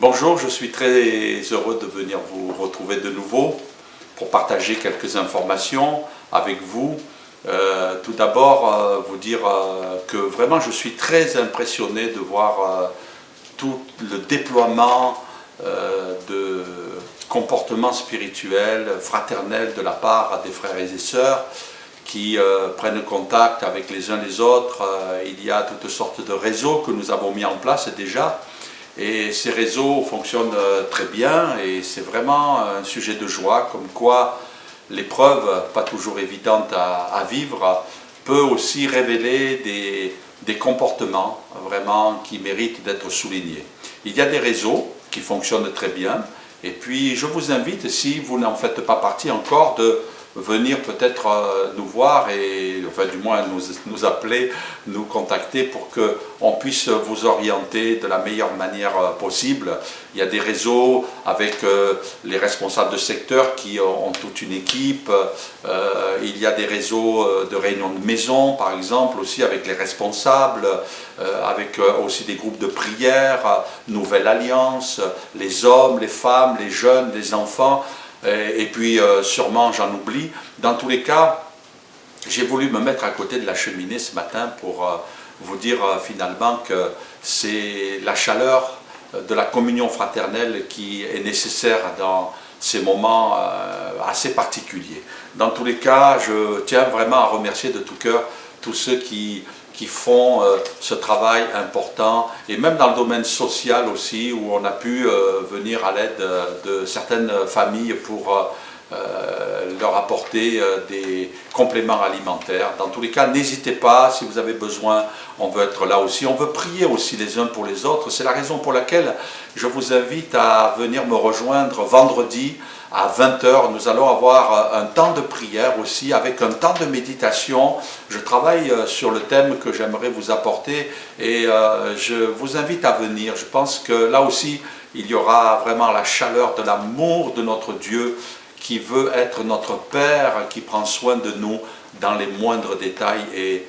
Bonjour, je suis très heureux de venir vous retrouver de nouveau pour partager quelques informations avec vous. Tout d'abord, vous dire que vraiment je suis très impressionné de voir tout le déploiement de comportements spirituels, fraternels de la part des frères et des sœurs qui prennent contact avec les uns les autres. Il y a toutes sortes de réseaux que nous avons mis en place déjà. Et ces réseaux fonctionnent très bien et c'est vraiment un sujet de joie, comme quoi l'épreuve, pas toujours évidente à vivre, peut aussi révéler des comportements vraiment qui méritent d'être soulignés. Il y a des réseaux qui fonctionnent très bien et puis je vous invite, si vous n'en faites pas partie encore, de venir peut-être nous voir et enfin du moins nous appeler, nous contacter pour qu'on puisse vous orienter de la meilleure manière possible. Il y a des réseaux avec les responsables de secteur qui ont toute une équipe, il y a des réseaux de réunions de maison par exemple aussi avec les responsables, avec aussi des groupes de prière, Nouvelle Alliance, les hommes, les femmes, les jeunes, les enfants. Et puis sûrement j'en oublie. Dans tous les cas, j'ai voulu me mettre à côté de la cheminée ce matin pour vous dire finalement que c'est la chaleur de la communion fraternelle qui est nécessaire dans ces moments assez particuliers. Dans tous les cas, je tiens vraiment à remercier de tout cœur tous ceux qui font ce travail important, et même dans le domaine social aussi, où on a pu venir à l'aide de certaines familles pour leur apporter des compléments alimentaires. Dans tous les cas, n'hésitez pas, si vous avez besoin, on veut être là aussi. On veut prier aussi les uns pour les autres. C'est la raison pour laquelle je vous invite à venir me rejoindre vendredi à 20 h. Nous allons avoir un temps de prière aussi, avec un temps de méditation. Je travaille sur le thème que j'aimerais vous apporter et je vous invite à venir. Je pense que là aussi, il y aura vraiment la chaleur de l'amour de notre Dieu qui veut être notre Père, qui prend soin de nous dans les moindres détails. Et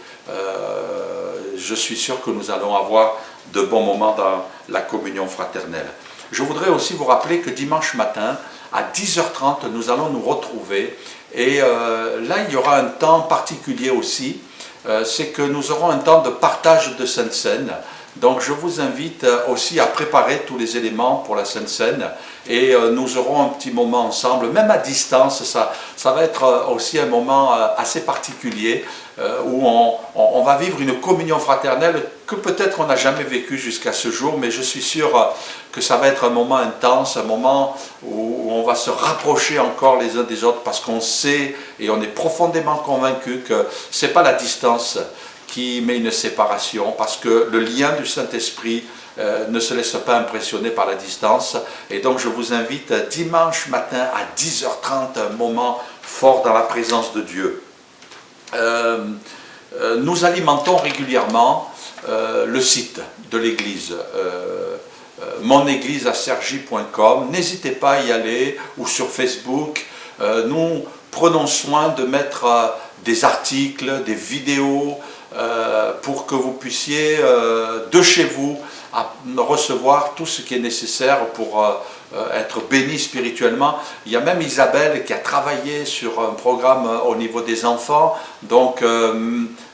je suis sûr que nous allons avoir de bons moments dans la communion fraternelle. Je voudrais aussi vous rappeler que dimanche matin, à 10h30, nous allons nous retrouver. Et là, il y aura un temps particulier aussi. C'est que nous aurons un temps de partage de Sainte Seine. Donc je vous invite aussi à préparer tous les éléments pour la Sainte Seine et nous aurons un petit moment ensemble, même à distance. Ça va être aussi un moment assez particulier où on va vivre une communion fraternelle que peut-être on n'a jamais vécue jusqu'à ce jour, mais je suis sûr que ça va être un moment intense, un moment où on va se rapprocher encore les uns des autres parce qu'on sait et on est profondément convaincu que ce n'est pas la distance qui met une séparation, parce que le lien du Saint-Esprit ne se laisse pas impressionner par la distance. Et donc je vous invite dimanche matin à 10h30, un moment fort dans la présence de Dieu. Nous alimentons régulièrement le site de l'église, monégliseasergy.com. N'hésitez pas à y aller, ou sur Facebook. Nous prenons soin de mettre des articles, des vidéos, pour que vous puissiez de chez vous recevoir tout ce qui est nécessaire pour être béni spirituellement. Il y a même Isabelle qui a travaillé sur un programme au niveau des enfants, donc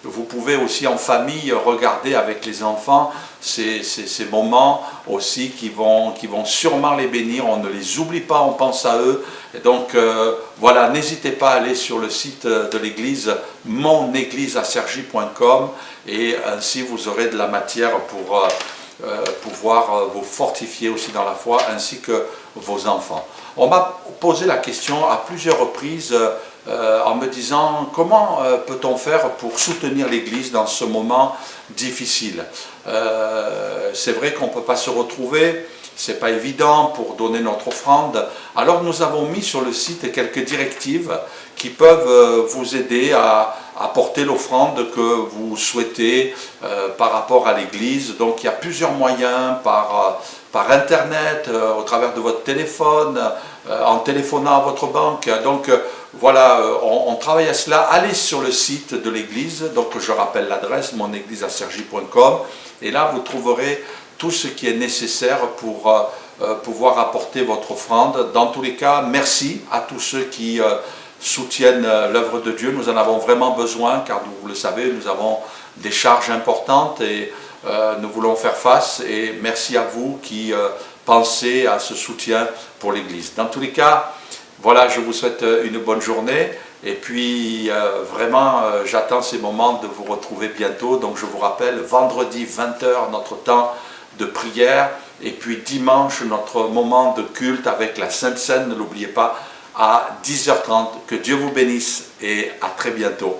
vous pouvez aussi en famille regarder avec les enfants ces moments aussi qui vont sûrement les bénir. On ne les oublie pas, on pense à eux. Et donc voilà, n'hésitez pas à aller sur le site de l'église, monégliseasergy.com, et ainsi vous aurez de la matière pour pouvoir vous fortifier aussi dans la foi, ainsi que vos enfants. On m'a posé la question à plusieurs reprises en me disant comment peut-on faire pour soutenir l'Église dans ce moment difficile. C'est vrai qu'on ne peut pas se retrouver, c'est pas évident pour donner notre offrande. Alors nous avons mis sur le site quelques directives qui peuvent vous aider à apporter l'offrande que vous souhaitez par rapport à l'Église. Donc il y a plusieurs moyens, par Internet, au travers de votre téléphone, en téléphonant à votre banque. Donc voilà, on travaille à cela. Allez sur le site de l'Église, donc je rappelle l'adresse, monégliseasergy.com, et là vous trouverez tout ce qui est nécessaire pour pouvoir apporter votre offrande. Dans tous les cas, merci à tous ceux qui soutiennent l'œuvre de Dieu. Nous en avons vraiment besoin, car vous le savez, nous avons des charges importantes et nous voulons faire face. Et merci à vous qui pensez à ce soutien pour l'Église. Dans tous les cas, voilà, je vous souhaite une bonne journée. Et puis, vraiment, j'attends ces moments de vous retrouver bientôt. Donc, je vous rappelle, vendredi 20h, notre temps de prière. Et puis, dimanche, notre moment de culte avec la Sainte Seine. Ne l'oubliez pas, à 10h30. Que Dieu vous bénisse et à très bientôt.